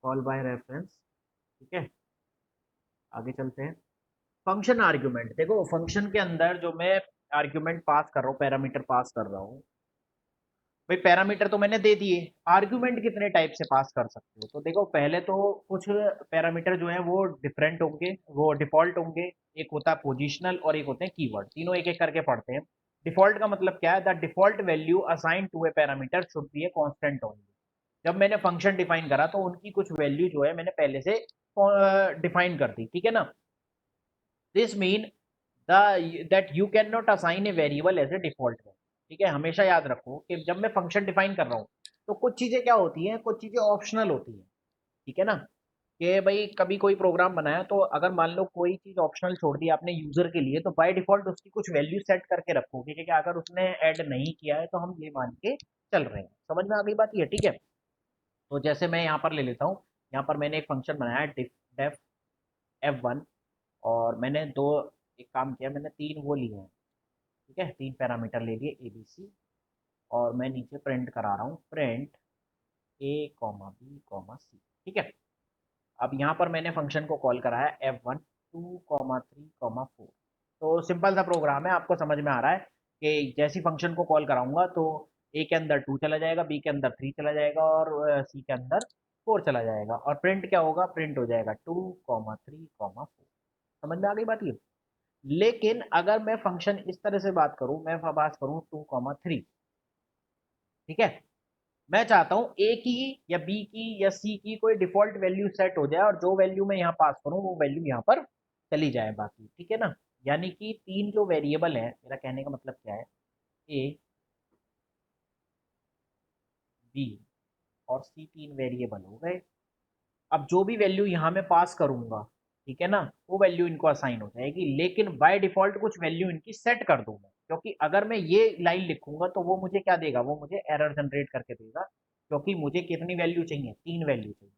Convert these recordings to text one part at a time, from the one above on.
Call by reference. ठीक है, आगे चलते हैं। फंक्शन आर्ग्यूमेंट, देखो फंक्शन के अंदर जो मैं आर्ग्यूमेंट पास कर रहा हूँ, पैरामीटर पास कर रहा हूँ, भाई पैरामीटर तो मैंने दे दिए, आर्ग्यूमेंट कितने टाइप से पास कर सकते हो? तो देखो पहले तो कुछ पैरामीटर जो है वो डिफरेंट होंगे, वो डिफॉल्ट होंगे। एक होता है पोजिशनल और एक होते हैं कीवर्ड, तीनों एक एक करके पढ़ते हैं। डिफॉल्ट का मतलब क्या है? The default value assign to a parameter should be a constant only. जब मैंने फंक्शन डिफाइन करा तो उनकी कुछ वैल्यू जो है मैंने पहले से डिफाइन कर दी, ठीक है ना। This mean that you can not assign a variable as a default value. ठीक है, हमेशा याद रखो कि जब मैं फंक्शन डिफाइन कर रहा हूँ तो कुछ चीजें क्या होती हैं, कुछ चीजें ऑप्शनल होती हैं। ठीक है ना, कि भाई कभी कोई प्रोग्राम बनाया तो अगर मान लो कोई चीज ऑप्शनल छोड़ दी आपने यूजर के लिए, तो बाय डिफॉल्ट उसकी कुछ वैल्यू सेट करके रखोगे कि अगर उसने ऐड नहीं किया है तो हम ये मान के चल रहे हैं। समझ में आ गई बात? ये ठीक है। तो जैसे मैं यहाँ पर ले लेता हूँ, यहाँ पर मैंने एक फंक्शन बनाया डिफ डेफ F1, और मैंने दो एक काम किया, मैंने तीन वो लिए हैं। ठीक है, तीन पैरामीटर ले लिए ए बी सी, और मैं नीचे प्रिंट करा रहा हूँ, प्रिंट ए कॉमा बी कॉमा सी। ठीक है, अब यहाँ पर मैंने फंक्शन को कॉल करा है F1 2,3,4। तो सिंपल सा प्रोग्राम है, आपको समझ में आ रहा है कि जैसी फंक्शन को कॉल कराऊंगा तो ए के अंदर 2 चला जाएगा, बी के अंदर 3 चला जाएगा, और सी के अंदर 4 चला जाएगा, और प्रिंट क्या होगा? प्रिंट हो जाएगा 2,3,4। समझ में आ गई बात ये? लेकिन अगर मैं फंक्शन इस तरह से बात करूं, मैं बात करूं 2,3, ठीक है, मैं चाहता हूं ए की या बी की या सी की कोई डिफॉल्ट वैल्यू सेट हो जाए, और जो वैल्यू मैं यहाँ पास करूं वो वैल्यू यहाँ पर चली जाए बाकी। ठीक है ना, यानी कि तीन जो वेरिएबल है, मेरा कहने का मतलब क्या है, ए बी और सी तीन वेरिएबल हो गए। अब जो भी वैल्यू यहाँ मैं पास करूंगा, ठीक है ना, वो वैल्यू इनको असाइन हो जाएगी, लेकिन बाय डिफॉल्ट कुछ वैल्यू इनकी सेट कर दूं मैं, क्योंकि अगर मैं ये लाइन लिखूंगा तो वो मुझे क्या देगा? वो मुझे एरर जनरेट करके देगा, क्योंकि मुझे कितनी वैल्यू चाहिए? तीन वैल्यू चाहिए।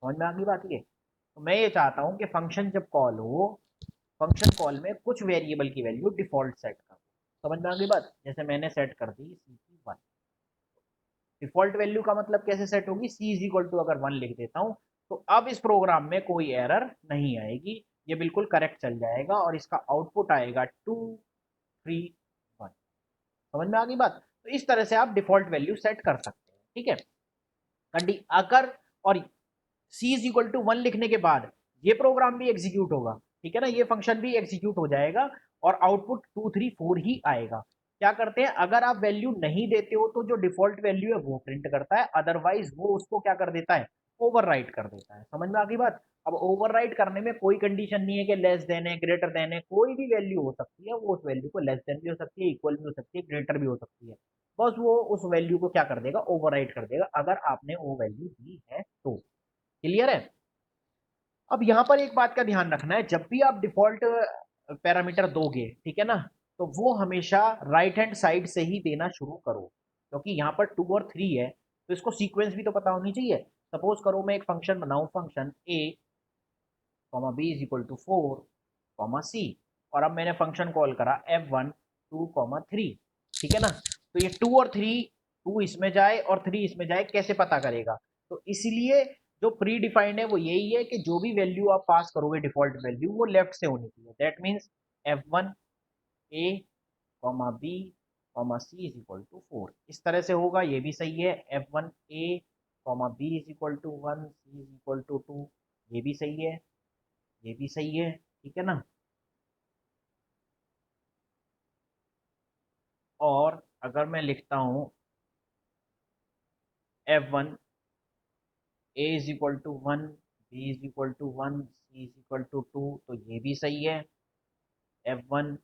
समझ में आ गई बात ये? तो मैं ये चाहता हूँ कि फंक्शन जब कॉल हो, फंक्शन कॉल में कुछ वेरिएबल की वैल्यू डिफॉल्ट सेट कर दो। समझ में आ गई बात? जैसे मैंने सेट कर दी सी की 1। डिफॉल्ट वैल्यू का मतलब कैसे सेट होगी? सी इज इक्वल टू अगर 1 लिख देता हूँ तो अब इस प्रोग्राम में कोई एरर नहीं आएगी, ये बिल्कुल करेक्ट चल जाएगा, और इसका आउटपुट आएगा 2,3,1। समझ में आ गई बात? तो इस तरह से आप डिफॉल्ट वैल्यू सेट कर सकते हैं। ठीक है, कंडी अगर, और सी इज इक्वल टू 1 लिखने के बाद ये प्रोग्राम भी एग्जीक्यूट होगा। ठीक है ना, ये फंक्शन भी एग्जीक्यूट हो जाएगा, और आउटपुट 2,3,4 ही आएगा। क्या करते हैं, अगर आप वैल्यू नहीं देते हो तो जो डिफॉल्ट वैल्यू है वो प्रिंट करता है, अदरवाइज वो उसको क्या कर देता है? ओवरराइट कर देता है। समझ में आ गई बात? अब ओवरराइट करने में कोई कंडीशन नहीं है कि लेस देन है, ग्रेटर देन है, कोई भी वैल्यू हो सकती है, वो उस वैल्यू को लेस देन भी हो सकती है, इक्वल भी हो सकती है, ग्रेटर भी हो सकती है। बस वो उस वैल्यू को क्या कर देगा? ओवरराइट कर देगा, अगर आपने वो वैल्यू दी है तो। क्लियर है? अब यहाँ पर एक बात का ध्यान रखना है, जब भी आप डिफॉल्ट पैरामीटर दोगे, ठीक है ना, तो वो हमेशा राइट हैंड साइड से ही देना शुरू करो, क्योंकि यहाँ पर 2 और 3 है, तो इसको सीक्वेंस भी तो पता होनी चाहिए। सपोज करो मैं एक फंक्शन बनाऊं, function A comma B is equal to 4 comma C, और अब मैंने फंक्शन कॉल करा F1 2,3। ठीक है ना, तो ये 2 और 3, 2 इसमें जाए और 3 इसमें जाए, कैसे पता करेगा? तो इसीलिए जो प्री डिफाइंड है वो यही है कि जो भी वैल्यू आप पास करोगे डिफॉल्ट वैल्यू, वो लेफ्ट से होनी चाहिए। That means F1 a comma b comma C is equal to 4, इस तरह से होगा। ये भी सही है, F1 a comma B is equal to 1, c is equal to 2, ये भी सही है, ये भी सही है। ठीक है ना, और अगर मैं लिखता हूँ F1 a is equal to 1, b is equal to 1, c is equal to 2, तो ये भी सही है। F1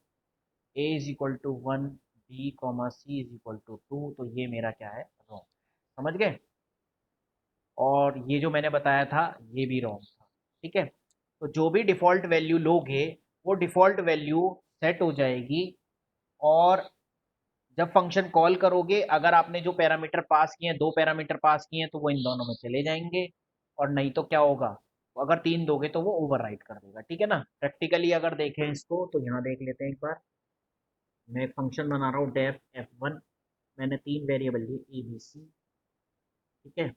a is equal to 1, b comma C is equal to 2, तो ये मेरा क्या है? रॉन्ग। समझ गए? और ये जो मैंने बताया था ये भी रॉन्ग था। ठीक है, तो जो भी डिफ़ॉल्ट वैल्यू लोगे वो डिफ़ॉल्ट वैल्यू सेट हो जाएगी, और जब फंक्शन कॉल करोगे, अगर आपने जो पैरामीटर पास किए हैं, दो पैरामीटर पास किए हैं, तो वो इन दोनों में चले जाएंगे, और नहीं तो क्या होगा? अगर तीन दोगे तो वो ओवरराइट कर देगा। ठीक है ना, प्रैक्टिकली अगर देखें इसको तो यहाँ देख लेते हैं एक बार। मैं एक फंक्शन बना रहा हूँ डेफ F1, मैंने तीन वेरिएबल लिए ए बी सी। ठीक है,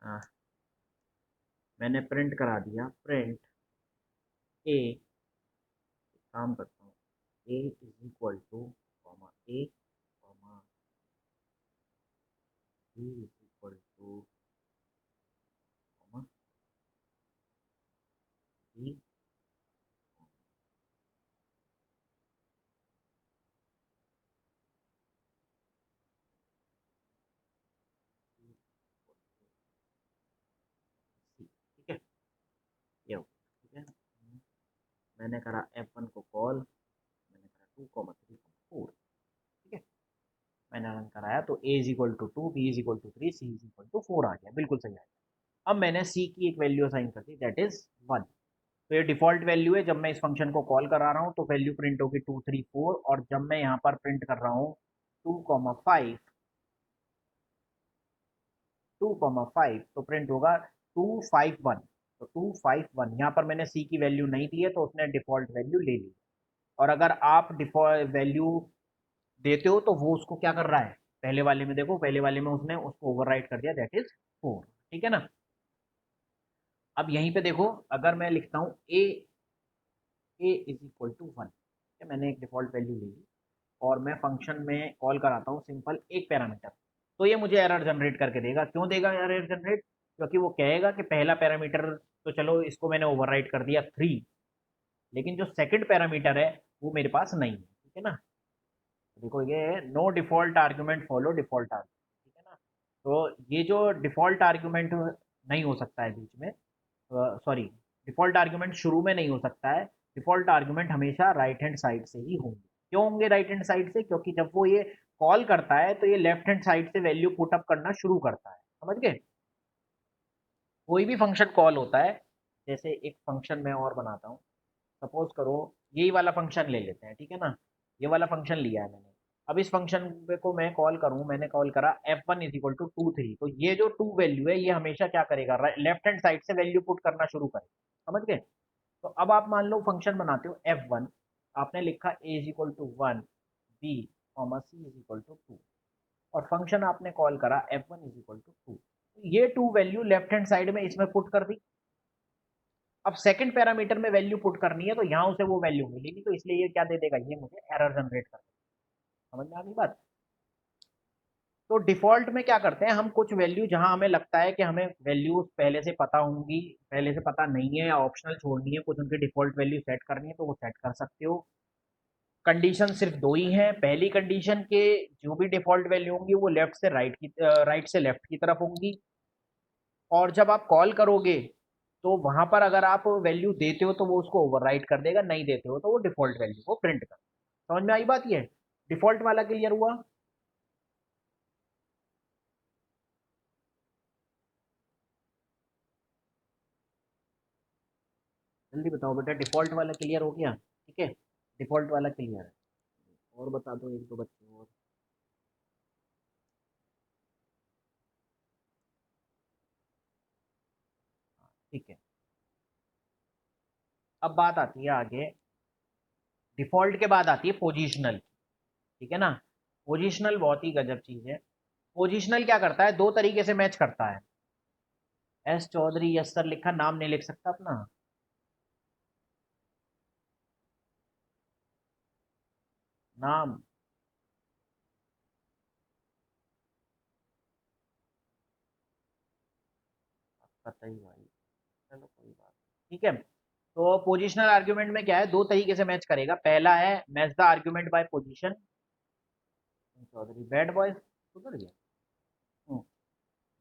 हाँ, मैंने प्रिंट करा दिया, प्रिंट ए, काम करता हूँ, A is equal to comma A comma B is equal to comma B, ठीक है, ये हो ठीक है। मैंने करा F1 को कॉल, मैंने करा 2,3,4, ठीक है, मैंने रन कराया तो a is equal to 2, b is equal to 3, c is equal to 4 आ गया, बिल्कुल सही आ गया। अब मैंने c की एक वैल्यू असाइन कर दी, दैट इज 1। तो ये डिफ़ॉल्ट वैल्यू है, जब मैं इस फंक्शन को कॉल करा रहा हूँ तो वैल्यू प्रिंट होगी 2, 3, 4, और जब मैं यहाँ पर प्रिंट कर रहा हूँ 2,5, 2,5 तो प्रिंट होगा 251। तो 251 यहाँ पर मैंने c की वैल्यू नहीं दी है तो उसने डिफ़ॉल्ट वैल्यू ले ली। और अगर आप डिफ़ॉल्ट वैल्यू देते हो तो वो उसको क्या कर रहा है, पहले वाले में देखो, पहले वाले में उसने उसको ओवरराइट कर दिया, दैट इज 4, ठीक है ना। अब यहीं पे देखो, अगर मैं लिखता हूँ ए इज इक्वल टू 1, मैंने एक डिफ़ॉल्ट वैल्यू ले ली और मैं फंक्शन में कॉल कराता हूँ सिंपल एक पैरामीटर, तो ये मुझे एरर जनरेट करके देगा। क्यों देगा एरर जनरेट? क्योंकि वो कहेगा कि पहला पैरामीटर तो चलो इसको मैंने ओवरराइट कर दिया 3, लेकिन जो सेकंड पैरामीटर है वो मेरे पास नहीं है, ठीक है ना। देखो ये no default argument follow default argument, ठीक है ना। तो ये जो डिफ़ॉल्ट आर्गुमेंट नहीं हो सकता है बीच में, सॉरी, डिफ़ॉल्ट आर्गुमेंट शुरू में नहीं हो सकता है, डिफ़ॉल्ट आर्गुमेंट हमेशा राइट हैंड साइड से ही होंगे। क्यों होंगे राइट हैंड साइड से? क्योंकि जब वो ये कॉल करता है तो ये लेफ्ट हैंड साइड से वैल्यू पुट अप करना शुरू करता है, समझ गए। कोई भी फंक्शन कॉल होता है, जैसे एक फंक्शन मैं और बनाता हूँ, सपोज करो यही वाला फंक्शन ले लेते हैं, ठीक है ना, ये वाला फंक्शन लिया है मैंने। अब इस फंक्शन को मैं कॉल करूँ, मैंने कॉल करा f1 इज इक्वल टू 2, 3, तो ये जो 2 वैल्यू है ये हमेशा क्या करेगा, लेफ्ट हैंड साइड से वैल्यू पुट करना शुरू करेगा, समझ गए। तो अब आप मान लो फंक्शन बनाते हो f1, आपने लिखा a is equal to 1, b comma c is equal to 2, और फंक्शन आपने कॉल करा f1 इज इक्वल टू 2, ये 2 वैल्यू लेफ्ट हैंड साइड में इसमें पुट कर दी। अब सेकंड पैरामीटर में वैल्यू पुट करनी है तो यहाँ उसे वो वैल्यू मिलेगी, तो इसलिए ये क्या दे देगा, ये मुझे एरर जनरेट कर देगा। समझ में आ गई बात। तो डिफ़ॉल्ट में क्या करते हैं हम, कुछ वैल्यू जहाँ हमें लगता है कि हमें वैल्यूज पहले से पता होंगी, पहले से पता नहीं है या ऑप्शनल छोड़नी है, कुछ उनकी डिफ़ॉल्ट वैल्यू सेट करनी है तो वो सेट कर सकते हो। कंडीशन सिर्फ दो ही हैं, पहली कंडीशन के जो भी डिफ़ॉल्ट वैल्यू होंगी वो लेफ्ट से राइट की, राइट से लेफ्ट की तरफ होंगी, और जब आप कॉल करोगे तो वहां पर अगर आप वैल्यू देते हो तो वो उसको ओवरराइट कर देगा, नहीं देते हो तो वो डिफ़ॉल्ट वैल्यू को प्रिंट कर। समझ में आई बात? ये डिफ़ॉल्ट वाला क्लियर हुआ? जल्दी बताओ बेटा, डिफ़ॉल्ट वाला क्लियर हो गया? ठीक है, डिफ़ॉल्ट वाला क्लियर है। और बता दो एक दो बच्चे और। ठीक है, अब बात आती है आगे, डिफ़ॉल्ट के बाद आती है पोजिशनल, ठीक है ना। पोजिशनल बहुत ही गजब चीज़ है। पोजिशनल क्या करता है, दो तरीके से मैच करता है। एस चौधरी यस सर लिखा, नाम नहीं लिख सकता अपना, नाम पता ही भाई, चलो कोई बात नहीं, ठीक है। तो पोजिशनल आर्ग्यूमेंट में क्या है, दो तरीके से मैच करेगा। पहला है match the argument by position, Chaudhary bad boy सुधर गया,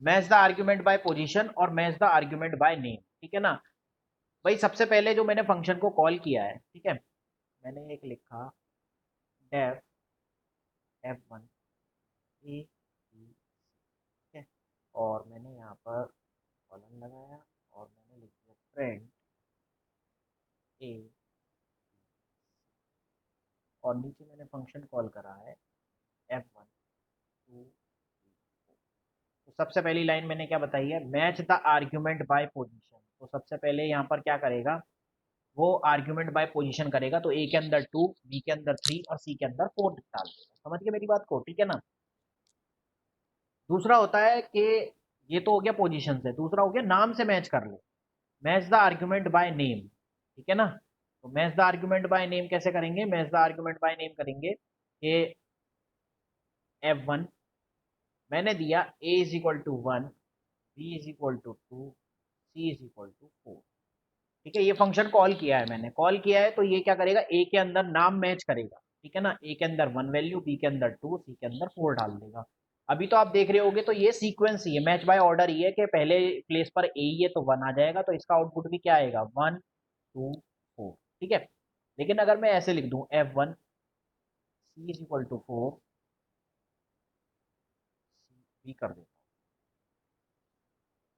match the argument by position और match the argument by name, ठीक है ना। भाई सबसे पहले जो मैंने फंक्शन को कॉल किया है, ठीक है, मैंने एक लिखा डेफ f1 ए, ठीक है, और मैंने यहाँ पर कॉलन लगाया और मैंने लिख दिया फ्रेंड ए, और नीचे मैंने फंक्शन कॉल करा है f1 2। तो सबसे पहली लाइन मैंने क्या बताई है, match the argument by position. तो सबसे पहले यहाँ पर क्या करेगा, वो आर्ग्यूमेंट बाय पोजीशन करेगा, तो ए के अंदर 2, बी के अंदर 3 और सी के अंदर 4 डाल देगा। समझ गए मेरी बात को, ठीक है ना। दूसरा होता है कि ये तो हो गया पोजीशन से, दूसरा हो गया नाम से मैच कर ले। Match the argument by name, ठीक है ना। तो match the argument by name कैसे करेंगे, match the argument by name करेंगे कि F1 मैंने दिया A is equal to 1, B is equal to 2, C is equal to 4, ठीक है। ये फंक्शन कॉल किया है मैंने, कॉल किया है तो ये क्या करेगा, A के अंदर नाम मैच करेगा, ठीक है ना। A के अंदर 1 वैल्यू, B के अंदर 2, C के अंदर 4 डाल देगा। अभी तो आप देख रहे होगे तो ये सीक्वेंस ही है, मैच बाय ऑर्डर ही है कि पहले प्लेस पर A ही है तो 1 आ जाएगा, तो इसका आउटपुट भी क्या आएगा, 1 2 4, ठीक है। लेकिन अगर मैं ऐसे लिख दूं F1 C is equal to 4, B कर देता हूँ,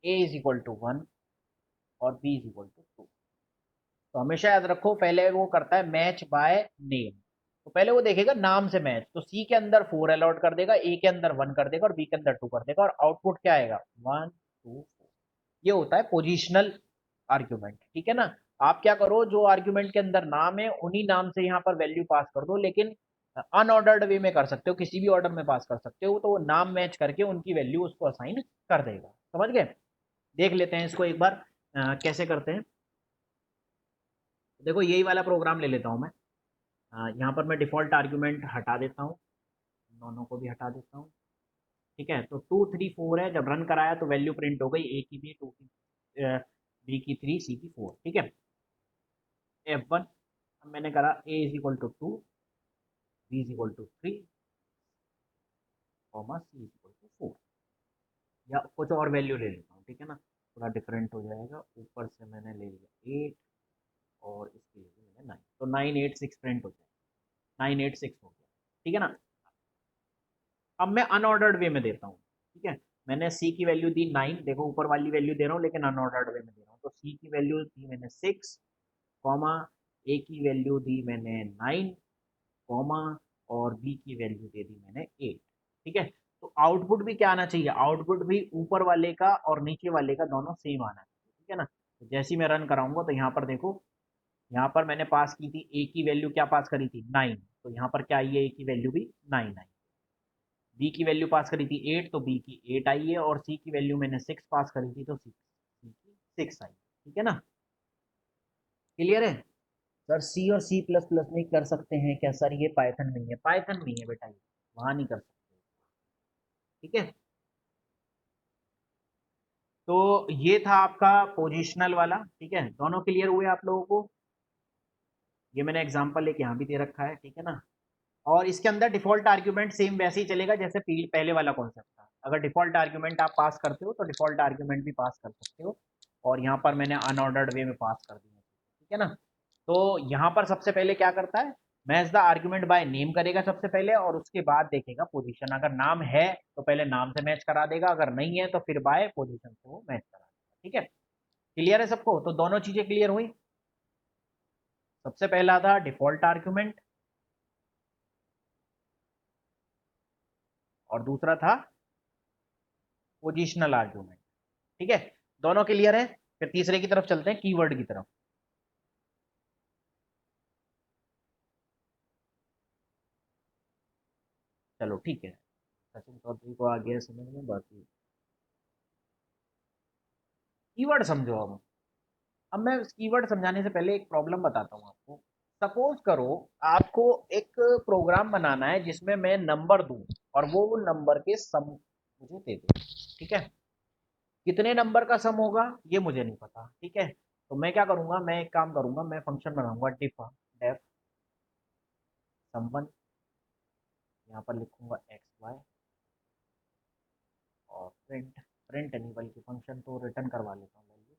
A इज इक्वल टू 1 और B इज इक्वल टू 2। तो हमेशा याद रखो पहले वो करता है मैच बाय नेम, तो पहले वो देखेगा नाम से मैच, तो सी के अंदर 4 अलॉट कर देगा, ए के अंदर 1 कर देगा और बी के अंदर 2 कर देगा, और आउटपुट क्या आएगा, 1 2 4। ये होता है पोजिशनल आर्ग्यूमेंट, ठीक है ना। आप क्या करो, जो आर्ग्यूमेंट के अंदर नाम है उन्हीं नाम से यहाँ पर वैल्यू पास कर दो, लेकिन अनऑर्डर्ड वे में कर सकते हो, किसी भी ऑर्डर में पास कर सकते हो, तो वो नाम मैच करके उनकी वैल्यू उसको असाइन कर देगा। समझ गए। देख लेते हैं इसको एक बार कैसे करते हैं। देखो यही वाला प्रोग्राम ले लेता हूँ मैं, यहाँ पर मैं डिफ़ॉल्ट आर्ग्यूमेंट हटा देता हूँ, दोनों को भी हटा देता हूँ, ठीक है। तो 2 3 4 है, जब रन कराया तो वैल्यू प्रिंट हो गई, ए की बी, 2 की बी की 3, सी की 4, ठीक है। F1 अब मैंने करा A is equal to 2, B is equal to 3, comma C is equal to 4, या कुछ और वैल्यू ले लेता हूँ, ठीक है ना, थोड़ा डिफरेंट हो जाएगा। ऊपर से मैंने ले लिया 8 और इसके लिए मैंने 9, तो 986 प्रिंट हो जाएगा, 986 हो गया, ठीक है ना। अब मैं अनऑर्डर्ड वे में देता हूँ, ठीक है। मैंने सी की वैल्यू दी 9, देखो ऊपर वाली वैल्यू दे रहा हूँ लेकिन अनऑर्डर्ड वे में दे रहा हूँ, तो सी की वैल्यू दी मैंने 6, कॉमा ए की वैल्यू दी मैंने 9, कॉमा और बी की वैल्यू दे दी मैंने 8, ठीक है। तो आउटपुट भी क्या आना चाहिए, आउटपुट भी ऊपर वाले का और नीचे वाले का दोनों सेम आना चाहिए, ठीक है ना। तो जैसे ही मैं रन कराऊंगा तो यहाँ पर देखो, यहाँ पर मैंने पास की थी ए की वैल्यू, क्या पास करी थी 9, तो यहाँ पर क्या आई है, ए की वैल्यू भी 9 आई। बी की वैल्यू पास करी थी 8, तो बी की 8 आई है, और सी की वैल्यू मैंने 6 पास करी थी तो सी की 6 आई, ठीक है ना। क्लियर है। सर सी और सी प्लस प्लस में कर सकते हैं क्या सर, ये पाइथन नहीं है, पाइथन नहीं है बेटा, ये वहां नहीं कर सकते, ठीक है। तो ये था आपका पोजिशनल वाला, ठीक है। दोनों क्लियर हुए आप लोगों को। ये मैंने एग्जांपल एक यहाँ भी दे रखा है, ठीक है ना। और इसके अंदर डिफॉल्ट आर्ग्यूमेंट सेम वैसे ही चलेगा जैसे पहले वाला कॉन्सेप्ट था। अगर डिफॉल्ट आर्ग्यूमेंट आप पास करते हो तो डिफॉल्ट आर्ग्यूमेंट भी पास कर सकते हो, और यहाँ पर मैंने अनऑर्डर्ड वे में पास कर दिया, ठीक है ना। तो यहाँ पर सबसे पहले क्या करता है, match the argument by name करेगा सबसे पहले, और उसके बाद देखेगा पोजीशन, अगर नाम है तो पहले नाम से मैच करा देगा, अगर नहीं है तो फिर बाय पोजीशन से वो मैच करा देगा, ठीक है। क्लियर है सबको, तो दोनों चीजें क्लियर हुई। सबसे पहला था डिफॉल्ट आर्ग्यूमेंट और दूसरा था पोजिशनल आर्ग्यूमेंट, ठीक है। दोनों क्लियर है। फिर तीसरे की तरफ चलते हैं, कीवर्ड की तरफ। चलो ठीक है, सचिन चौधरी को आ गया समझ में, बाकी कीवर्ड समझो। अब मैं कीवर्ड समझाने से पहले एक प्रॉब्लम बताता हूँ आपको। सपोज करो आपको एक प्रोग्राम बनाना है जिसमें मैं नंबर दूं और वो नंबर के सम मुझे दे दे, ठीक है। कितने नंबर का सम होगा ये मुझे नहीं पता, ठीक है। तो मैं क्या करूंगा, मैं एक काम करूंगा, मैं फंक्शन बनाऊंगा डिफ डेफ सम1, यहाँ पर लिखूंगा एक्स वाई, और प्रिंट, प्रिंट नहीं बल्कि फंक्शन तो रिटर्न करवा लेता हूँ वैल्यू,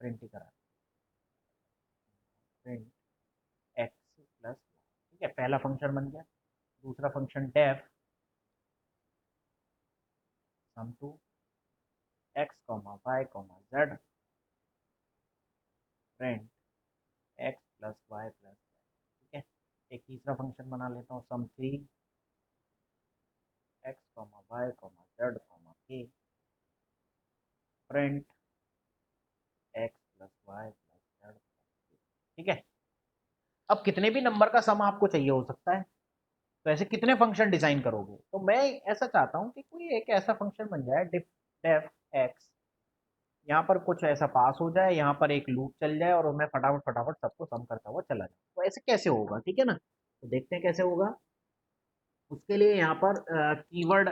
प्रिंट ही करा, प्रिंट एक्स प्लस, ठीक है, पहला फंक्शन बन गया। दूसरा फंक्शन डेफ सम2 X comma Y comma Z, print X plus Y plus, ठीक है। एक तीसरा फंक्शन बना लेता हूँ सम3 X comma Y comma Z comma K, print X plus Y plus Z, ठीक है। अब कितने भी नंबर का सम आपको चाहिए हो सकता है, तो ऐसे कितने फंक्शन डिजाइन करोगे, तो मैं ऐसा चाहता हूँ कि कोई एक ऐसा फंक्शन बन जाए डिफ डेफ एक्स यहाँ पर कुछ ऐसा पास हो जाए, यहाँ पर एक लूप चल जाए और मैं फटाफट फटाफट सबको सम करता हुआ चला जाऊँ। तो ऐसे कैसे होगा, ठीक है ना? तो देखते हैं कैसे होगा। उसके लिए यहाँ पर कीवर्ड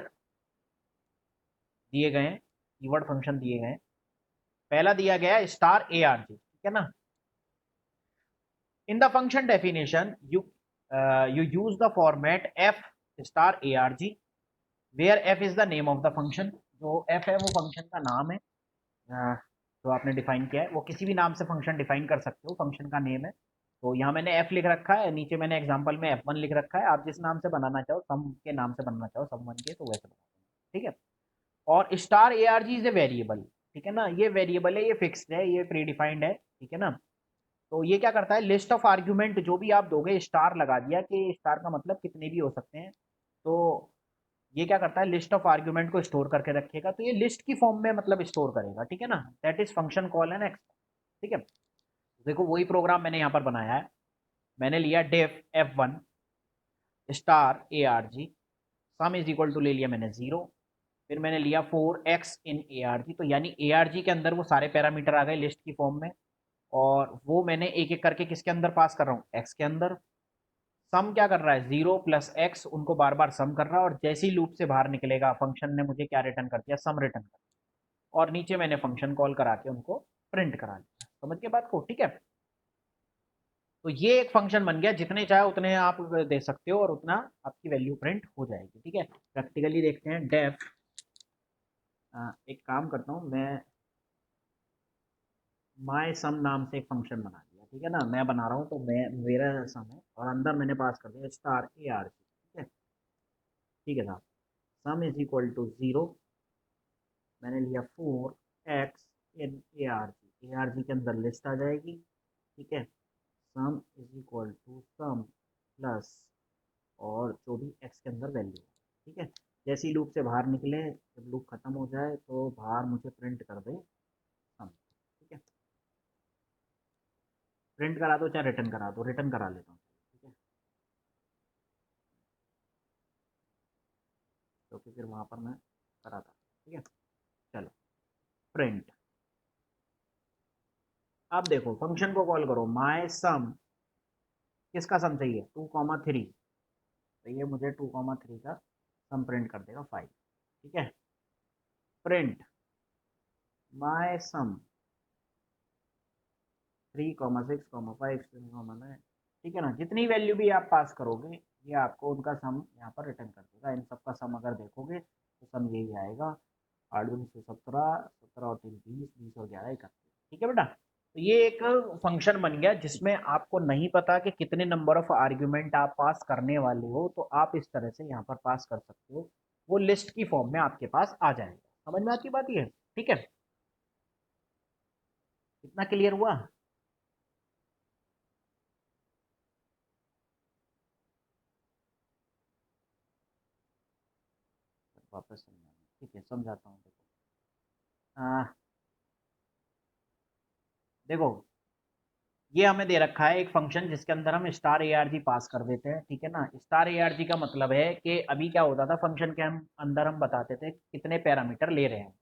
दिए गए हैं, कीवर्ड फंक्शन दिए गए हैं। पहला दिया गया है स्टार ARG, ठीक है ना? In the function definition you use the format f star arg where f is the name of the function। जो f है वो फंक्शन का नाम है, जो आपने डिफाइन किया है। वो किसी भी नाम से फंक्शन डिफाइन कर सकते हो, फंक्शन का नेम है। तो यहाँ मैंने f लिख रखा है, नीचे मैंने एग्जांपल में f1 लिख रखा है। आप जिस नाम से बनाना चाहो, सम के नाम से बनाना चाहो, सम वन के, तो वैसे बना देना, ठीक है। और star ARG is a variable, ठीक है ना? ये वेरिएबल है, ये फिक्स्ड है, ये प्री डिफाइंड है, ठीक है ना? तो ये क्या करता है, लिस्ट ऑफ आर्ग्यूमेंट जो भी आप दोगे, स्टार लगा दिया कि स्टार का मतलब कितने भी हो सकते हैं। तो ये क्या करता है, लिस्ट ऑफ आर्ग्यूमेंट को स्टोर करके रखेगा। तो ये लिस्ट की फॉर्म में मतलब स्टोर करेगा, ठीक है ना? That is function call an x, ठीक है। देखो वही प्रोग्राम मैंने यहाँ पर बनाया है। मैंने लिया def F1 star ARG, sum is equal to ले लिया मैंने 0। फिर मैंने लिया 4x इन ARG, तो यानी ARG के अंदर वो सारे पैरामीटर आ गए लिस्ट की फॉर्म में। और वो मैंने एक एक करके किसके अंदर पास कर रहा हूँ, एक्स के अंदर। सम क्या कर रहा है, 0 प्लस एक्स, उनको बार बार सम कर रहा है। और जैसे ही लूप से बाहर निकलेगा, फंक्शन ने मुझे क्या रिटर्न कर दिया, सम रिटर्न कर दिया। और नीचे मैंने फंक्शन कॉल करा के उनको प्रिंट करा दिया। समझ के बात को, ठीक है। तो ये एक फंक्शन बन गया, जितने चाहे उतने आप दे सकते हो और उतना आपकी वैल्यू प्रिंट हो जाएगी, ठीक है। प्रैक्टिकली देखते हैं। डेफ, एक काम करता हूँ मैं, माय सम नाम से एक फंक्शन बना दिया, ठीक है ना? मैं बना रहा हूँ, तो मैं, मेरा सम है और अंदर मैंने पास कर दिया स्टार ARG, ठीक है। ठीक है साहब, सम इज इक्वल टू 0। मैंने लिया 4x इन ARG के अंदर लिस्ट आ जाएगी, ठीक है। Sum is equal to sum plus, और जो भी x के अंदर वैल्यू है, ठीक है। जैसे ही लूप से बाहर निकले, जब लूप खत्म हो जाए तो बाहर मुझे प्रिंट कर दे सम, ठीक है। प्रिंट करा दो चाहे रिटर्न करा दो, रिटर्न करा लेता हूँ, ठीक है। क्योंकि फिर वहाँ पर मैं करा था, ठीक है। चलो, प्रिंट। अब देखो फंक्शन को कॉल करो, माय सम, किसका सम चाहिए, 2,3। तो ये मुझे 2,3 का सम प्रिंट कर देगा 5, ठीक है। प्रिंट माय सम 3,6,5,9, ठीक है ना? जितनी वैल्यू भी आप पास करोगे, ये आपको उनका सम यहाँ पर रिटर्न कर देगा। इन सब का सम अगर देखोगे तो सम यही आएगा, 8 दूनी से 17, 17 और 3 20, 20 और 11 31, ठीक है बेटा। तो ये एक फंक्शन बन गया जिसमें आपको नहीं पता कि कितने नंबर ऑफ आर्ग्यूमेंट आप पास करने वाले हो, तो आप इस तरह से यहाँ पर पास कर सकते हो। वो लिस्ट की फॉर्म में आपके पास आ जाएगा। समझ में आती बात ये, ठीक है? इतना क्लियर हुआ? वापस समझाना, ठीक है, समझाता हूँ। देखो, देखो ये हमें दे रखा है एक फंक्शन जिसके अंदर हम स्टार ARG पास कर देते हैं, ठीक है ना? स्टार ARG का मतलब है कि अभी क्या होता था, फंक्शन के हम अंदर हम बताते थे कितने पैरामीटर ले रहे हैं,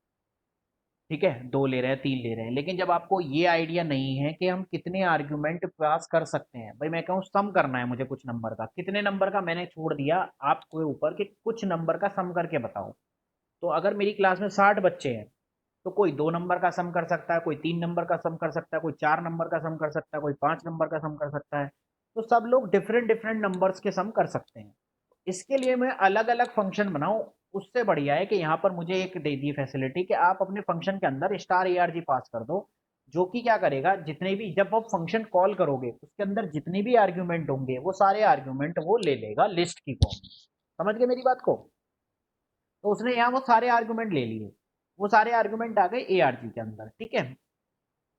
ठीक है। 2 ले रहे हैं, 3 ले रहे हैं। लेकिन जब आपको ये आइडिया नहीं है कि हम कितने आर्ग्यूमेंट पास कर सकते हैं, भाई मैं कहूँ सम करना है मुझे कुछ नंबर का, कितने नंबर का, मैंने छोड़ दिया आपके ऊपर कि कुछ नंबर का सम करके बताओ। तो अगर मेरी क्लास में 60 बच्चे हैं, तो कोई 2 नंबर का सम कर सकता है, कोई 3 नंबर का सम कर सकता है, कोई 4 नंबर का सम कर सकता है, कोई 5 नंबर का सम कर सकता है। तो सब लोग डिफरेंट डिफरेंट नंबर्स के सम कर सकते हैं। इसके लिए मैं अलग अलग फंक्शन बनाऊं, उससे बढ़िया है कि यहाँ पर मुझे एक दे दी फैसिलिटी कि आप अपने फंक्शन के अंदर स्टार ARG पास कर दो, जो कि क्या करेगा, जितने भी, जब आप फंक्शन कॉल करोगे उसके अंदर जितने भी आर्ग्यूमेंट होंगे वो सारे आर्ग्यूमेंट वो ले लेगा लिस्ट की फॉर्म में। समझ गए मेरी बात को? तो उसने यहाँ वो सारे आर्गुमेंट ले लिए, वो सारे आर्गुमेंट आ गए ARG के अंदर, ठीक है।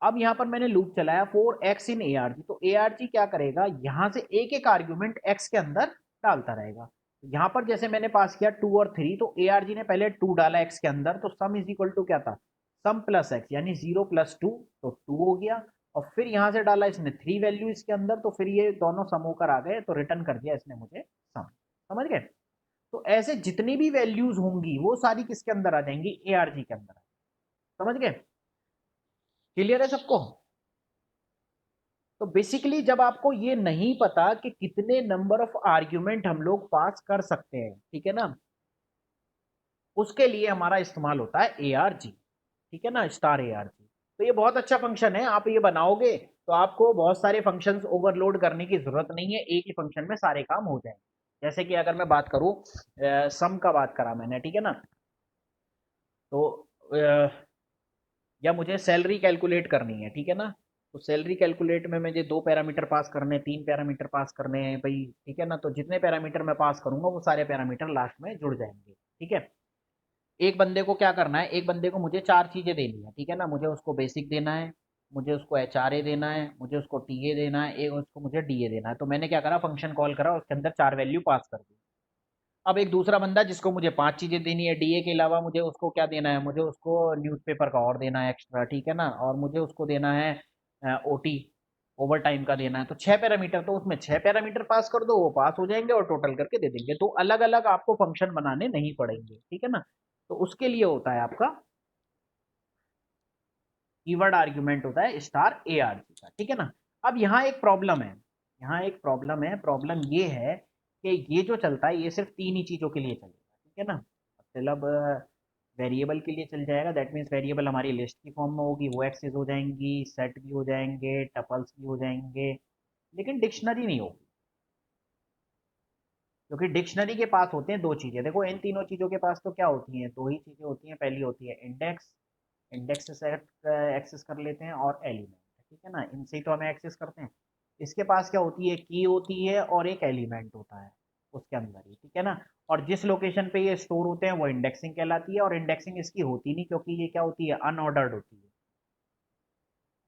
अब यहाँ पर मैंने लूप चलाया 4x इन ARG, तो ARG क्या करेगा, यहाँ से एक एक आर्ग्यूमेंट x के अंदर डालता रहेगा। यहाँ पर जैसे मैंने पास किया 2 और 3, तो ARG ने पहले 2 डाला x के अंदर, तो सम इज इक्वल टू क्या था, सम प्लस एक्स, यानी 0 प्लस 2, तो 2 हो गया। और फिर यहाँ से डाला इसने 3 वैल्यू इसके अंदर, तो फिर ये दोनों सम होकर आ गए, तो रिटर्न कर दिया इसने मुझे सम। समझ गए? तो ऐसे जितनी भी वैल्यूज होंगी वो सारी किसके अंदर आ जाएंगी, ARG के अंदर। समझ गए? क्लियर है सबको? तो बेसिकली जब आपको ये नहीं पता कि कितने नंबर ऑफ आर्ग्यूमेंट हम लोग पास कर सकते हैं, ठीक है ना, उसके लिए हमारा इस्तेमाल होता है ARG, ठीक है ना, स्टार ARG। तो ये बहुत अच्छा फंक्शन है, आप ये बनाओगे तो आपको बहुत सारे फंक्शंस ओवरलोड करने की जरूरत नहीं है, एक ही फंक्शन में सारे काम हो जाएंगे। जैसे कि अगर मैं बात करूं, सम का बात करा मैंने, ठीक है ना, तो या मुझे सैलरी कैलकुलेट करनी है, ठीक है ना, तो सैलरी कैलकुलेट में मुझे 2 पैरामीटर पास करने हैं, 3 पैरामीटर पास करने हैं भाई, ठीक है ना, तो जितने पैरामीटर मैं पास करूंगा वो सारे पैरामीटर लास्ट में जुड़ जाएंगे, ठीक है। एक बंदे को क्या करना है, एक बंदे को मुझे 4 चीजें देनी है, ठीक है ना, मुझे उसको बेसिक देना है, मुझे उसको HRA देना है, मुझे उसको TA देना है, एक उसको मुझे DA देना है। तो मैंने क्या करा, फंक्शन कॉल करा, उसके अंदर 4 वैल्यू पास कर दी। अब एक दूसरा बंदा जिसको मुझे 5 चीजें देनी है, DA के अलावा मुझे उसको क्या देना है, मुझे उसको न्यूज़पेपर का और देना है एक्स्ट्रा, ठीक है ना, और मुझे उसको देना है OT, ओवर टाइम का देना है। तो 6 पैरामीटर, तो उसमें 6 पैरामीटर पास कर दो, वो पास हो जाएंगे और टोटल करके दे देंगे। तो अलग अलग आपको फंक्शन बनाने नहीं पड़ेंगे, ठीक है ना। तो उसके लिए होता है आपका कीवर्ड आर्ग्यूमेंट, होता है स्टार ARG का, ठीक है ना। अब यहाँ एक प्रॉब्लम है, यहाँ एक प्रॉब्लम है, प्रॉब्लम ये है कि ये जो चलता है ये सिर्फ 3 ही चीज़ों के लिए चलेगा, ठीक है ना। मतलब वेरिएबल के लिए चल जाएगा, दैट मीन्स वेरिएबल हमारी लिस्ट की फॉर्म में होगी, वो एक्सेस हो जाएंगी, सेट भी हो जाएंगे, टपल्स भी हो जाएंगे, लेकिन डिक्शनरी नहीं होगी, क्योंकि डिक्शनरी के पास होते हैं 2 चीज़ें। देखो इन तीनों चीज़ों के पास तो क्या होती हैं, 2 ही चीज़ें होती हैं। पहली होती है इंडेक्स, इंडेक्स से सेट एक्सेस कर लेते हैं, और एलिमेंट, ठीक है ना, इनसे ही तो हमें एक्सेस करते हैं। इसके पास क्या होती है, की होती है और एक एलिमेंट होता है उसके अंदर ही, ठीक है ना। और जिस लोकेशन पे ये स्टोर होते हैं वो इंडेक्सिंग कहलाती है, और इंडेक्सिंग इसकी होती नहीं, क्योंकि ये क्या होती है, अनऑर्डर्ड होती है।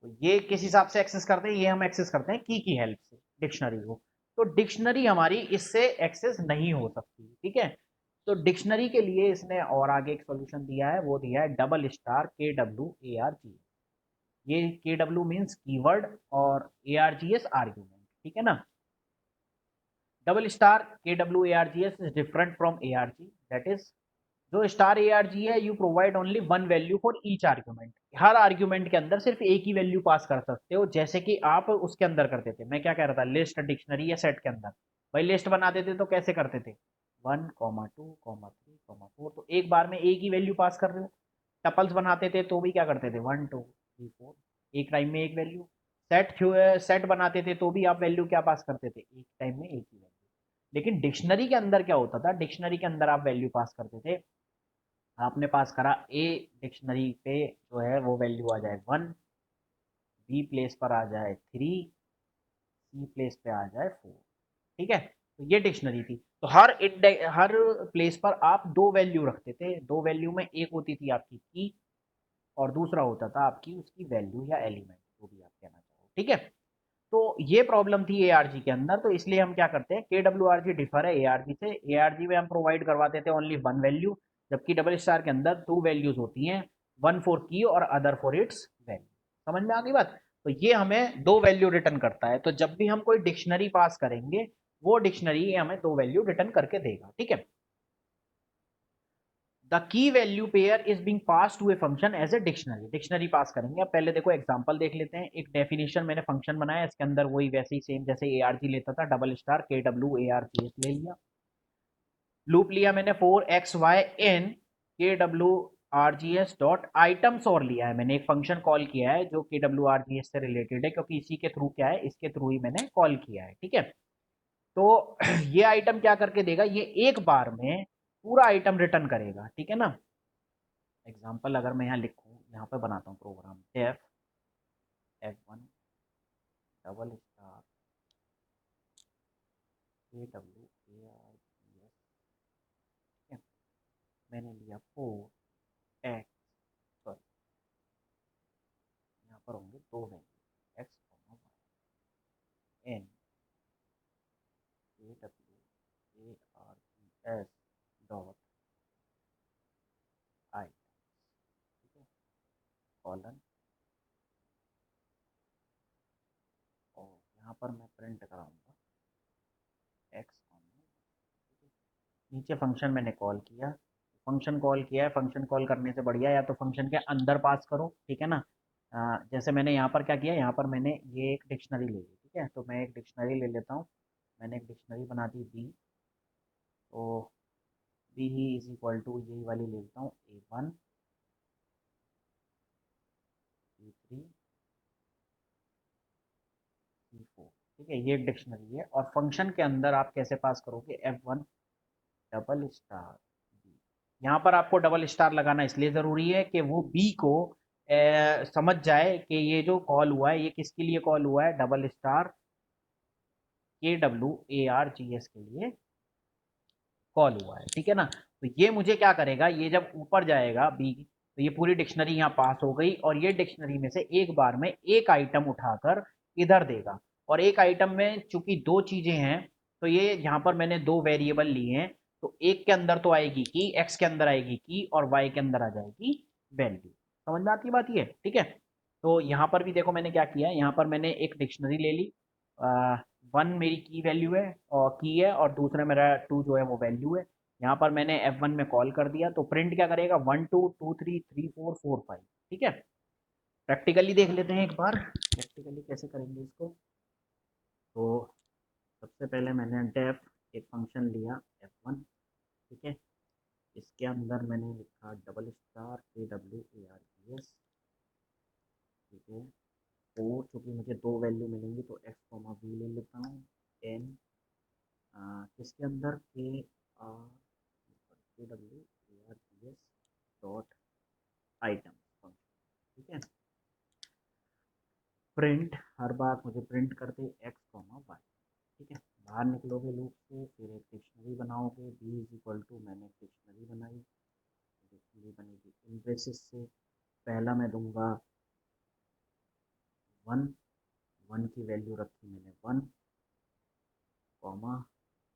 तो ये किस हिसाब से एक्सेस करते हैं, ये हम एक्सेस करते हैं की हेल्प से डिक्शनरी को। तो डिक्शनरी हमारी इससे एक्सेस नहीं हो सकती, ठीक है। तो डिक्शनरी के लिए इसने और आगे एक सॉल्यूशन दिया है, वो दिया है डबल स्टार KWARG। ये KW मीन्स कीवर्ड और ARGS आर्ग्यूमेंट, ठीक है ना। Double star KWARGS is different from ARG, that is, जो स्टार ARG है, you provide only one value for each argument. Her argument के अंदर सिर्फ एक ही वैल्यू पास कर सकते हो, जैसे कि आप उसके अंदर करते थे। मैं क्या कह रहा था, लिस्ट, डिक्शनरी या सेट के अंदर भाई लिस्ट बनाते थे तो कैसे करते थे, 1, 2, 3, 4, तो एक बार में एक ही वैल्यू पास कर रहे हो। टपल्स बनाते थे तो भी क्या करते थे, 1, 2, 3, 4, एक टाइम में एक वैल्यू। सेट सेट बनाते थे तो भी आप वैल्यू क्या पास करते थे, एक टाइम में एक ही वैल्यू। लेकिन डिक्शनरी के अंदर क्या होता था, डिक्शनरी के अंदर आप वैल्यू पास करते थे, आपने पास करा ए, डिक्शनरी पे जो है वो वैल्यू आ जाए 1, बी प्लेस पर आ जाए 3, सी प्लेस पे आ जाए 4, ठीक है। तो ये डिक्शनरी थी। तो हर प्लेस पर आप 2 वैल्यू रखते थे, 2 वैल्यू में एक होती थी आपकी की, और दूसरा होता था आपकी उसकी वैल्यू या एलिमेंट, जो भी आप कहना चाहो, ठीक है। तो ये प्रॉब्लम थी ARG के अंदर, तो इसलिए हम क्या करते हैं, KWRG डिफर है ARG से। ARG में हम प्रोवाइड करवाते थे ओनली वन वैल्यू, जबकि डबल स्टार के अंदर 2 वैल्यूज होती हैं, वन फॉर की और अदर फॉर इट्स वैल्यू। समझ में आ गई बात? तो ये हमें 2 वैल्यू रिटर्न करता है। तो जब भी हम कोई डिक्शनरी पास करेंगे, वो डिक्शनरी हमें 2 वैल्यू रिटर्न करके देगा, ठीक है। The key value pair is being pass to a function as a dictionary, dictionary pass करेंगे। अब पहले देखो एग्जांपल देख लेते हैं। एक डेफिनेशन मैंने फंक्शन बनाया, इसके अंदर वही वैसे ही सेम जैसे ARG लेता था, डबल स्टार KWARGS ले लिया। लूप लिया मैंने 4 XY N KWRGS dot items, और लिया है मैंने एक फंक्शन कॉल किया है जो KWRGS से रिलेटेड है, क्योंकि इसी के थ्रू क्या है, इसके थ्रू ही मैंने कॉल किया है, ठीक है। तो ये आइटम क्या करके देगा, ये एक बार में पूरा आइटम रिटर्न करेगा, ठीक है ना। एग्जाम्पल अगर मैं यहाँ लिखूँ, यहाँ पे बनाता हूँ program, def F1 double star KWARGS, ठीक है। मैंने लिया 4 X, सॉरी यहाँ पर होंगे 2 value, X N KWARGS dot I, ठीक है, कॉलन, और यहाँ पर मैं प्रिंट कराऊंगा X, नीचे फंक्शन मैंने कॉल किया, फंक्शन कॉल किया है, फंक्शन कॉल करने से बढ़िया या तो फंक्शन के अंदर पास करो, ठीक है ना, जैसे मैंने यहाँ पर क्या किया, यहाँ पर मैंने ये एक डिक्शनरी ले ली, ठीक है। तो मैं एक डिक्शनरी ले लेता हूँ, मैंने एक डिक्शनरी बना दी बी। तो बी ही इज इक्वल टू यही वाली ले लेता हूँ, A1 A3 A4, ठीक है। ये एक डिक्शनरी है। और फंक्शन के अंदर आप कैसे पास करोगे, F1 डबल स्टार बी। यहाँ पर आपको डबल स्टार लगाना इसलिए ज़रूरी है कि वो बी को समझ जाए कि ये जो कॉल हुआ है ये किसके लिए कॉल हुआ है, डबल स्टार KWARGS के लिए कॉल हुआ है, ठीक है ना। तो ये मुझे क्या करेगा, ये जब ऊपर जाएगा बी, तो ये पूरी डिक्शनरी यहाँ पास हो गई और ये डिक्शनरी में से एक बार में एक आइटम उठाकर इधर देगा। और एक आइटम में चूंकि दो चीजें हैं, तो ये यहाँ पर मैंने दो वेरिएबल लिए हैं, तो एक के अंदर तो आएगी की, एक्स के अंदर आएगी की, और वाई के अंदर आ जाएगी वैल्यू। समझ में आती है बात ये, ठीक है। तो यहाँ पर भी देखो मैंने क्या किया है, यहाँ पर मैंने एक डिक्शनरी ले ली, वन मेरी की वैल्यू है और की है, और दूसरा मेरा टू जो है वो वैल्यू है। यहाँ पर मैंने F1 में कॉल कर दिया, तो प्रिंट क्या करेगा, 1 2 2 3 3 4 4 5, ठीक है। प्रैक्टिकली देख लेते हैं एक बार, प्रैक्टिकली कैसे करेंगे इसको। तो सबसे पहले मैंने डेफ एक फंक्शन लिया F1, ठीक है। इसके अंदर मैंने लिखा डबल स्टार KWARGS, ठीक है। और चूँकि मुझे दो वैल्यू मिलेंगी तो x v ले लेता हूँ, एन किसके अंदर KWARGS डॉट आइटम फंक्शन, ठीक है। प्रिंट, हर बार मुझे प्रिंट कर दे x, y, ठीक है। बाहर निकलोगे लूप से, फिर एक डिक्शनरी बनाओगे, बी इज इक्वल टू, मैंने एक डिक्शनरी बनाई, डिक्शनरी बनेगी इन बेसिस से। पहला मैं दूंगा 1, 1 की वैल्यू रखी मैंने 1, कॉमा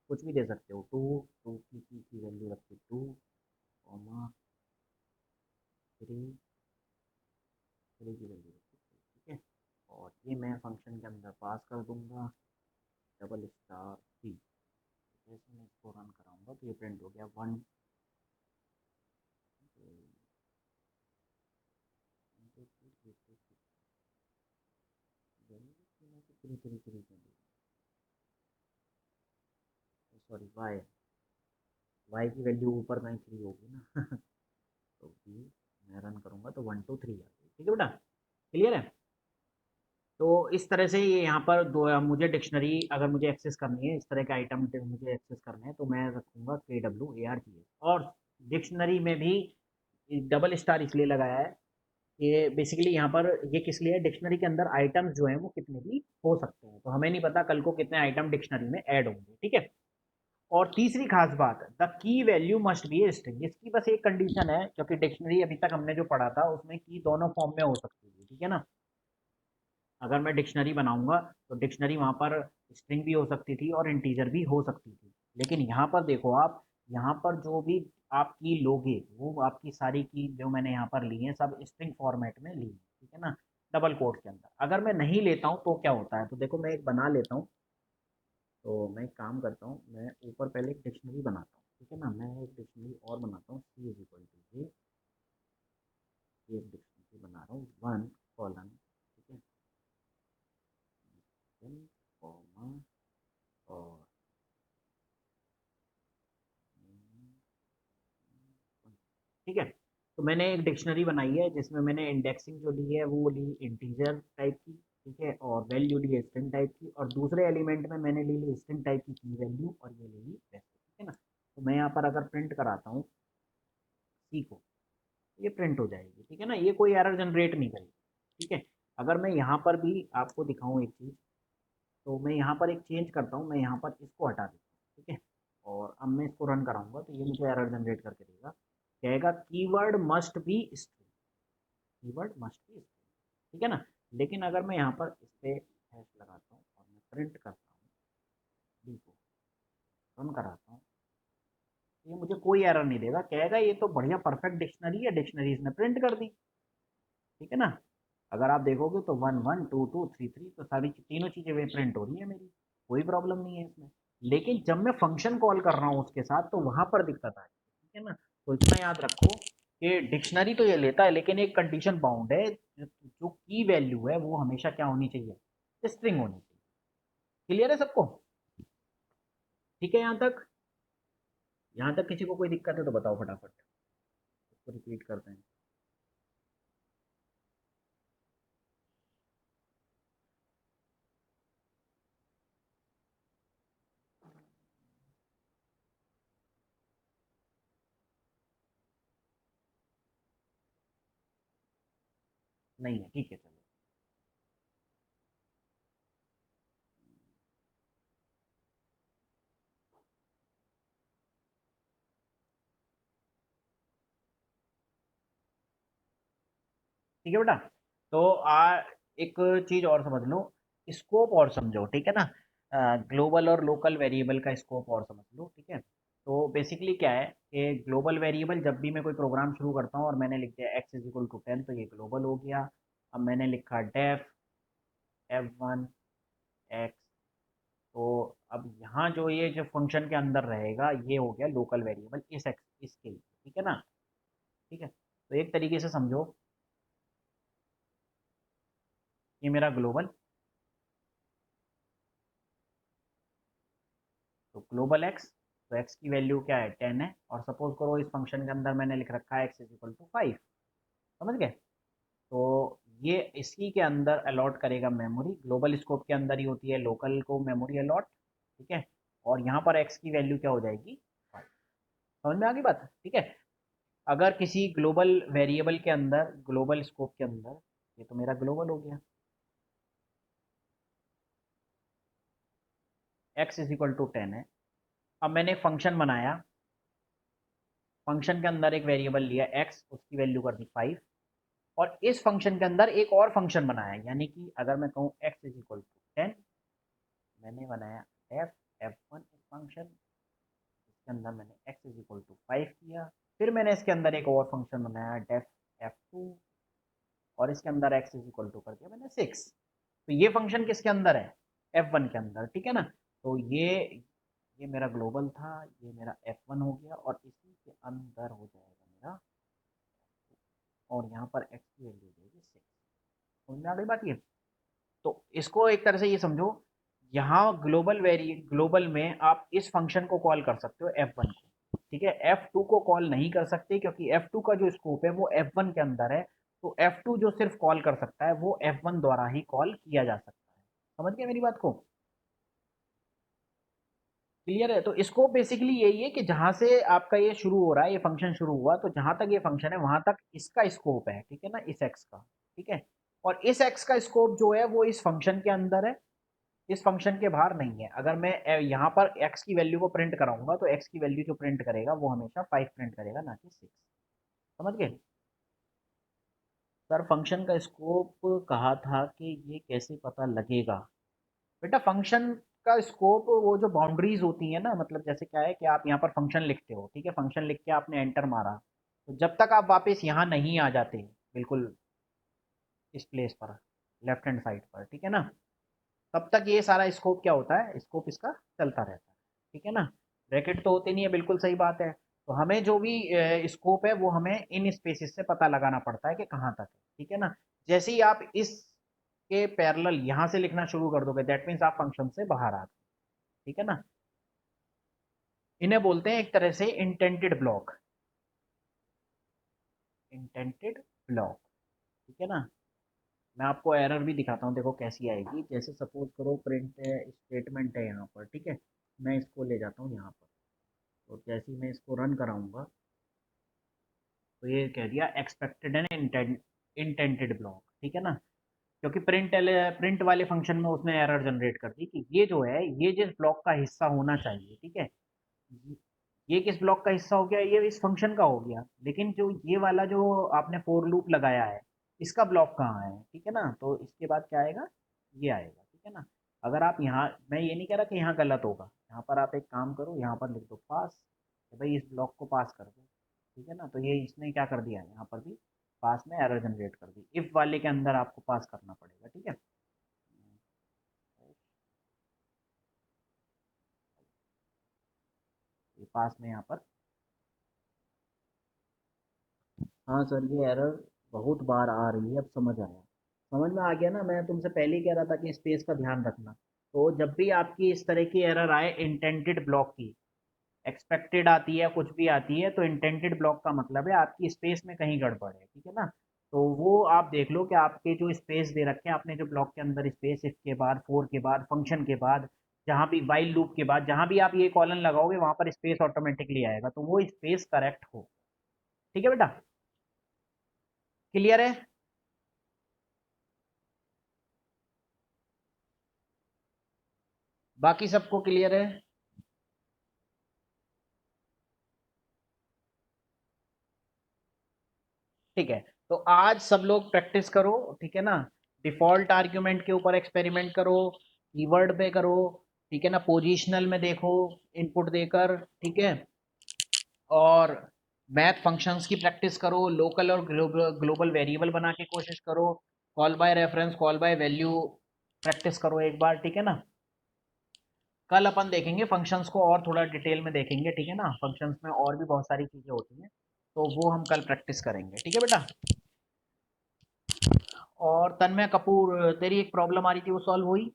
कुछ भी दे सकते हो, 2, 2 की वैल्यू रखी 2, कॉमा 3, 3 की वैल्यू रखी 3, ठीक है। और ये मैं फंक्शन के अंदर पास कर दूंगा डबल स्टार सी। जैसे मैं इसको रन कराऊंगा तो ये प्रिंट हो गया 1 सॉरी वाई, वाई की वैल्यू ऊपर कहीं 3 होगी ना तो बी मैं रन करूंगा तो 1 2 3 आ गई, ठीक है बेटा, क्लियर है। तो इस तरह से ये यहाँ पर दो, मुझे डिक्शनरी अगर मुझे एक्सेस करनी है, इस तरह के आइटम मुझे एक्सेस करने हैं, तो मैं रखूँगा KWARGS। और डिक्शनरी में भी डबल स्टार इसलिए लगाया है कि बेसिकली यहाँ पर ये किस लिए है, डिक्शनरी के अंदर आइटम्स जो हैं वो कितने भी हो सकते हैं, तो हमें नहीं पता कल को कितने आइटम डिक्शनरी में ऐड होंगे, ठीक है। और तीसरी खास बात, the key value must be a string. इसकी बस एक कंडीशन है, क्योंकि डिक्शनरी अभी तक हमने जो पढ़ा था उसमें की दोनों फॉर्म में हो सकती है, ठीक है ना। अगर मैं डिक्शनरी बनाऊंगा तो डिक्शनरी वहाँ पर स्ट्रिंग भी हो सकती थी और इंटीजर भी हो सकती थी, लेकिन यहाँ पर देखो आप, यहाँ पर जो भी आप की लोगे वो आपकी सारी की जो मैंने यहाँ पर ली है सब स्ट्रिंग फॉर्मेट में ली है, ठीक है ना, डबल कोट के अंदर। अगर मैं नहीं लेता हूँ तो क्या होता है, तो देखो मैं एक बना लेता हूँ। तो मैं एक काम करता हूँ, मैं ऊपर पहले एक डिक्शनरी बनाता हूँ, ठीक है ना। मैं एक डिक्शनरी और बनाता हूँ, सी इज इक्वल टू ये एक डिक्शनरी बना रहा हूँ, 1 कॉलन, ठीक है, कॉमा और ठीक है। तो मैंने एक डिक्शनरी बनाई है जिसमें मैंने इंडेक्सिंग जो ली है वो ली इंटीजर टाइप की, ठीक है, और वैल्यू ली स्ट्रिंग टाइप की, और दूसरे एलिमेंट में मैंने ले ली स्ट्रिंग टाइप की वैल्यू, और ये ले ली वैल्यू, ठीक है ना। तो मैं यहाँ पर अगर प्रिंट कराता हूँ सी को, ये प्रिंट हो जाएगी, ठीक है ना, ये कोई एरर जनरेट नहीं करेगी, ठीक है। अगर मैं यहाँ पर भी आपको दिखाऊँ एक चीज़, तो मैं यहाँ पर एक चेंज करता हूँ, मैं यहाँ पर इसको हटा देता हूँ, ठीक है। और अब मैं इसको रन कराऊंगा तो ये मुझे एरर जनरेट करके देगा, कहेगा keyword must be string, keyword must be string, ठीक है ना। लेकिन अगर मैं यहाँ पर इस पर हैश लगाता हूँ और मैं प्रिंट करता हूँ बी को, रन कराता हूँ, तो ये मुझे कोई एरर नहीं देगा, कहेगा ये तो बढ़िया परफेक्ट डिक्शनरी है, डिक्शनरी इसने प्रिंट कर दी, ठीक है ना। अगर आप देखोगे तो 1 1 2 2 3 3 तो सारी तीनों चीज़ें वे प्रिंट हो रही है मेरी, कोई प्रॉब्लम नहीं है इसमें। लेकिन जब मैं फंक्शन कॉल कर रहा हूँ उसके साथ तो वहाँ पर दिक्कत आ रही है, ठीक है ना। तो इतना याद रखो कि डिक्शनरी तो ये लेता है लेकिन एक कंडीशन बाउंड है, जो की वैल्यू है वो हमेशा क्या होनी चाहिए, स्ट्रिंग होनी चाहिए। क्लियर है सबको? ठीक है यहाँ तक? यहाँ तक किसी को कोई दिक्कत है तो बताओ फटाफट, इसको रिपीट करते हैं। नहीं है, ठीक है चलो। ठीक है बेटा। तो एक चीज और समझ लो, स्कोप और समझो, ठीक है ना। ग्लोबल और लोकल वेरिएबल का स्कोप और समझ लो, ठीक है। तो बेसिकली क्या है कि ग्लोबल वेरिएबल, जब भी मैं कोई प्रोग्राम शुरू करता हूँ और मैंने लिख दिया x इज इक्वल टू 10, तो ये ग्लोबल हो गया। अब मैंने लिखा डेफ f1 x, तो अब यहाँ जो ये जो फंक्शन के अंदर रहेगा ये हो गया लोकल वेरिएबल इस x इसके लिए, ठीक है ना। ठीक है, तो एक तरीके से समझो, ये मेरा ग्लोबल, तो ग्लोबल एक्स, तो एक्स की वैल्यू क्या है 10 है, और सपोज करो इस फंक्शन के अंदर मैंने लिख रखा है एक्स इज इक्वल टू 5। समझ गए? तो ये इसी के अंदर अलॉट करेगा मेमोरी, ग्लोबल स्कोप के अंदर ही होती है लोकल को मेमोरी अलॉट, ठीक है। और यहाँ पर एक्स की वैल्यू क्या हो जाएगी 5। समझ में आ गई बात? ठीक है। अगर किसी ग्लोबल वेरिएबल के अंदर, ग्लोबल स्कोप के अंदर, ये तो मेरा ग्लोबल हो गया, एक्स इज इक्वल टू 10 है। अब मैंने फंक्शन बनाया, फंक्शन के अंदर एक वेरिएबल लिया एक्स, उसकी वैल्यू कर दी 5, और इस फंक्शन के अंदर एक और फंक्शन बनाया, यानी कि अगर मैं कहूँ x इज इक्वल टू 10, मैंने बनाया एफ f1 इस फंक्शन, इसके अंदर मैंने x इज इक्वल टू 5 किया, फिर मैंने इसके अंदर एक और फंक्शन बनाया डेफ f2, और इसके अंदर x इज इक्वल टू कर दिया मैंने 6। तो ये फंक्शन किसके अंदर है, f1 के अंदर, ठीक है ना। तो ये मेरा ग्लोबल था, ये मेरा f1 हो गया, और इसी के अंदर हो जाएगा मेरा, और यहाँ पर x की वैल्यू देगी 6। समझ में आ गई बात ये? तो इसको एक तरह से ये समझो, यहाँ ग्लोबल में आप इस फंक्शन को कॉल कर सकते हो f1 को, ठीक है। f2 को कॉल नहीं कर सकते, क्योंकि f2 का जो स्कोप है वो f1 के अंदर है। तो f2 जो सिर्फ कॉल कर सकता है वो f1 द्वारा ही कॉल किया जा सकता है। समझ गए मेरी बात को? क्लियर है? तो स्कोप बेसिकली यही है कि जहां से आपका ये शुरू हो रहा है, ये फंक्शन शुरू हुआ, तो जहां तक ये फंक्शन है वहां तक इसका स्कोप है, ठीक है ना, इस एक्स का। ठीक है, और इस एक्स का स्कोप जो है वो इस फंक्शन के अंदर है, इस फंक्शन के बाहर नहीं है। अगर मैं यहाँ पर x की वैल्यू को प्रिंट कराऊंगा तो x की वैल्यू जो प्रिंट करेगा वो हमेशा 5 प्रिंट करेगा, ना कि 6। समझ गए? सर फंक्शन का स्कोप कहा था कि ये कैसे पता लगेगा? बेटा फंक्शन का स्कोप वो जो बाउंड्रीज होती है ना, मतलब जैसे क्या है कि आप यहाँ पर फंक्शन लिखते हो, ठीक है, फंक्शन लिख के आपने एंटर मारा, तो जब तक आप वापस यहाँ नहीं आ जाते बिल्कुल इस प्लेस पर, लेफ्ट हैंड साइड पर, ठीक है ना, तब तक ये सारा स्कोप क्या होता है, स्कोप इसका चलता रहता है। ठीक है ना, ब्रैकेट तो होते नहीं है, बिल्कुल सही बात है। तो हमें जो भी स्कोप है वो हमें इन स्पेसिस से पता लगाना पड़ता है कि कहाँ तक है। ठीक है ना, जैसे ही आप इस के पैरेलल यहाँ से लिखना शुरू कर दोगे, दैट मीन्स आप फंक्शन से बाहर आ गए। ठीक है ना, इन्हें बोलते हैं एक तरह से इंटेंटेड ब्लॉक, इंटेंटेड ब्लॉक। ठीक है ना, मैं आपको एरर भी दिखाता हूँ, देखो कैसी आएगी। जैसे सपोज करो प्रिंट स्टेटमेंट है यहाँ पर, ठीक है, मैं इसको ले जाता हूँ यहाँ पर, तो जैसे ही मैं इसको रन कराऊंगा तो ये कह दिया एक्सपेक्टेड एंड इंटेंटेड ब्लॉक। ठीक है ना, क्योंकि प्रिंट वाले फंक्शन में उसने एरर जनरेट कर दी कि ये जो है ये जिस ब्लॉक का हिस्सा होना चाहिए, ठीक है, ये किस ब्लॉक का हिस्सा हो गया, ये इस फंक्शन का हो गया, लेकिन जो ये वाला जो आपने फॉर लूप लगाया है इसका ब्लॉक कहाँ है। ठीक है ना, तो इसके बाद क्या आएगा, ये आएगा। ठीक है ना, अगर आप यहाँ, मैं ये नहीं कह रहा कि यहाँ गलत होगा, यहाँ पर आप एक काम करो, यहाँ पर लिख दो पास, तो भाई इस ब्लॉक को पास कर दो। ठीक है ना, तो ये इसने क्या कर दिया, यहाँ पर भी पास में एरर जनरेट कर दी, इफ वाले के अंदर आपको पास करना पड़ेगा। ठीक है, ये पास में यहाँ पर, हाँ सर ये एरर बहुत बार आ रही है, अब समझ आया, समझ में आ गया ना। मैं तुमसे पहले ही कह रहा था कि स्पेस का ध्यान रखना। तो जब भी आपकी इस तरह की एरर आए इंटेंडेड ब्लॉक की, एक्सपेक्टेड आती है कुछ भी आती है, तो इंटेंडेड ब्लॉक का मतलब है आपकी स्पेस में कहीं गड़बड़ है, ठीक है ना। तो वो आप देख लो कि आपके जो स्पेस दे रखे हैं आपने, जो ब्लॉक के अंदर स्पेस, इफ के बाद, फोर के बाद, फंक्शन के बाद, जहाँ भी वाइल लूप के बाद, जहाँ भी आप ये कॉलन लगाओगे वहां पर स्पेस ऑटोमेटिकली आएगा, तो वो स्पेस करेक्ट हो। ठीक है बेटा, क्लियर है। बाकी सबको क्लियर है। ठीक है, तो आज सब लोग प्रैक्टिस करो, ठीक है ना। डिफॉल्ट आर्ग्यूमेंट के ऊपर एक्सपेरिमेंट करो, कीवर्ड पे करो, ठीक है ना, पोजिशनल में देखो इनपुट देकर, ठीक है। और मैथ फंक्शंस की प्रैक्टिस करो, लोकल और ग्लोबल वेरिएबल बना के कोशिश करो, call by reference, call by value practice करो एक बार, ठीक है ना। कल अपन देखेंगे फंक्शंस को और थोड़ा डिटेल में देखेंगे, ठीक है ना। फंक्शंस में और भी बहुत सारी चीज़ें होती हैं, तो वो हम कल प्रैक्टिस करेंगे, ठीक है बेटा। और तन्मय कपूर, तेरी एक प्रॉब्लम आ रही थी, वो सॉल्व हुई?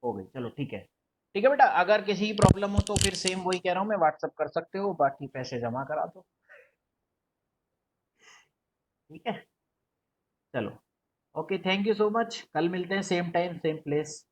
हो गई, चलो ठीक है। ठीक है बेटा, अगर किसी की प्रॉब्लम हो तो फिर सेम वही कह रहा हूँ मैं, व्हाट्सअप कर सकते हो, बाकी पैसे जमा करा दो। ठीक है, चलो। Okay, thank you so much, कल मिलते हैं सेम टाइम सेम प्लेस।